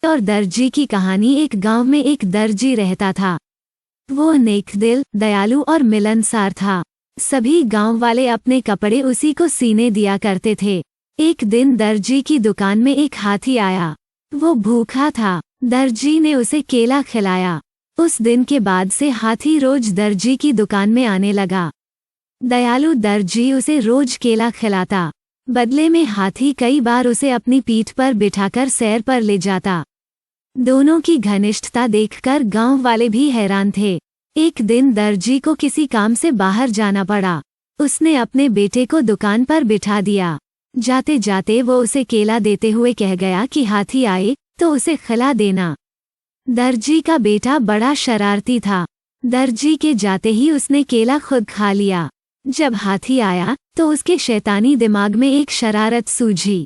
और दर्जी की कहानी। एक गांव में एक दर्जी रहता था। वो नेकदिल, दयालु और मिलनसार था। सभी गांव वाले अपने कपड़े उसी को सीने दिया करते थे। एक दिन दर्जी की दुकान में एक हाथी आया। वो भूखा था। दर्जी ने उसे केला खिलाया। उस दिन के बाद से हाथी रोज दर्जी की दुकान में आने लगा। दयालु दर्जी उसे रोज केला खिलाता। बदले में हाथी कई बार उसे अपनी पीठ पर बिठाकर सैर पर ले जाता। दोनों की घनिष्ठता देखकर गांव वाले भी हैरान थे। एक दिन दर्जी को किसी काम से बाहर जाना पड़ा। उसने अपने बेटे को दुकान पर बिठा दिया। जाते जाते वो उसे केला देते हुए कह गया कि हाथी आए तो उसे खिला देना। दर्जी का बेटा बड़ा शरारती था। दर्जी के जाते ही उसने केला खुद खा लिया। जब हाथी आया तो उसके शैतानी दिमाग में एक शरारत सूझी।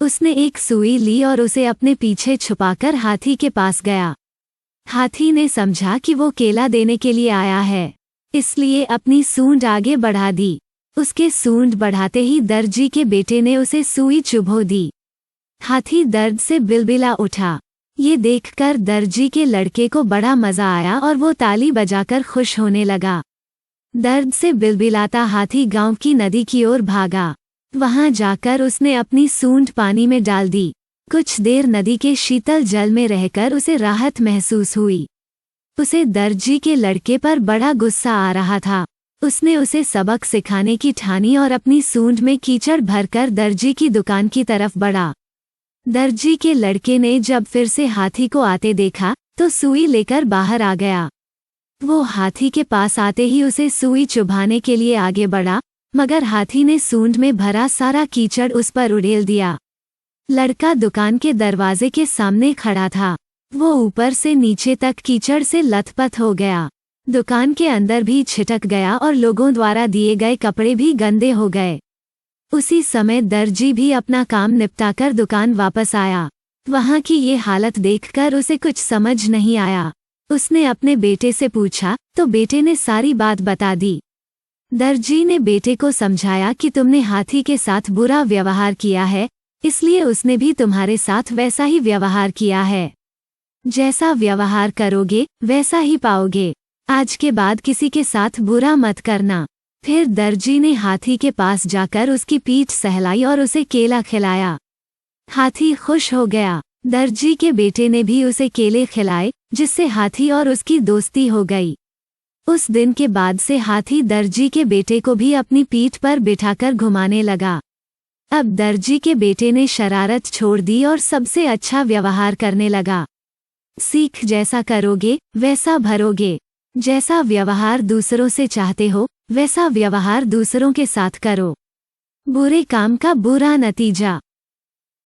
उसने एक सुई ली और उसे अपने पीछे छुपाकर हाथी के पास गया। हाथी ने समझा कि वो केला देने के लिए आया है, इसलिए अपनी सूंड आगे बढ़ा दी। उसके सूंड बढ़ाते ही दर्जी के बेटे ने उसे सुई चुभो दी। हाथी दर्द से बिलबिला उठा। ये देखकर दर्जी के लड़के को बड़ा मजा आया और वो ताली बजाकर खुश होने लगा। दर्द से बिलबिलाता हाथी गांव की नदी की ओर भागा। वहां जाकर उसने अपनी सूंड पानी में डाल दी। कुछ देर नदी के शीतल जल में रहकर उसे राहत महसूस हुई। उसे दर्जी के लड़के पर बड़ा गुस्सा आ रहा था। उसने उसे सबक सिखाने की ठानी और अपनी सूंड में कीचड़ भरकर दर्जी की दुकान की तरफ बढ़ा। दर्जी के लड़के ने जब फिर से हाथी को आते देखा तो सुई लेकर बाहर आ गया। वो हाथी के पास आते ही उसे सुई चुभाने के लिए आगे बढ़ा, मगर हाथी ने सूंड में भरा सारा कीचड़ उस पर उड़ेल दिया। लड़का दुकान के दरवाजे के सामने खड़ा था। वो ऊपर से नीचे तक कीचड़ से लथपथ हो गया। दुकान के अंदर भी छिटक गया और लोगों द्वारा दिए गए कपड़े भी गंदे हो गए। उसी समय दर्जी भी अपना काम निपटाकर दुकान वापस आया। वहां की ये हालत देखकर उसे कुछ समझ नहीं आया। उसने अपने बेटे से पूछा तो बेटे ने सारी बात बता दी। दर्जी ने बेटे को समझाया कि तुमने हाथी के साथ बुरा व्यवहार किया है, इसलिए उसने भी तुम्हारे साथ वैसा ही व्यवहार किया है। जैसा व्यवहार करोगे वैसा ही पाओगे। आज के बाद किसी के साथ बुरा मत करना। फिर दर्जी ने हाथी के पास जाकर उसकी पीठ सहलाई और उसे केला खिलाया। हाथी खुश हो गया। दर्जी के बेटे ने भी उसे केले खिलाए, जिससे हाथी और उसकी दोस्ती हो गई। उस दिन के बाद से हाथी दर्जी के बेटे को भी अपनी पीठ पर बिठाकर घुमाने लगा। अब दर्जी के बेटे ने शरारत छोड़ दी और सबसे अच्छा व्यवहार करने लगा। सीख जैसा करोगे वैसा भरोगे। जैसा व्यवहार दूसरों से चाहते हो वैसा व्यवहार दूसरों के साथ करो। बुरे काम का बुरा नतीजा।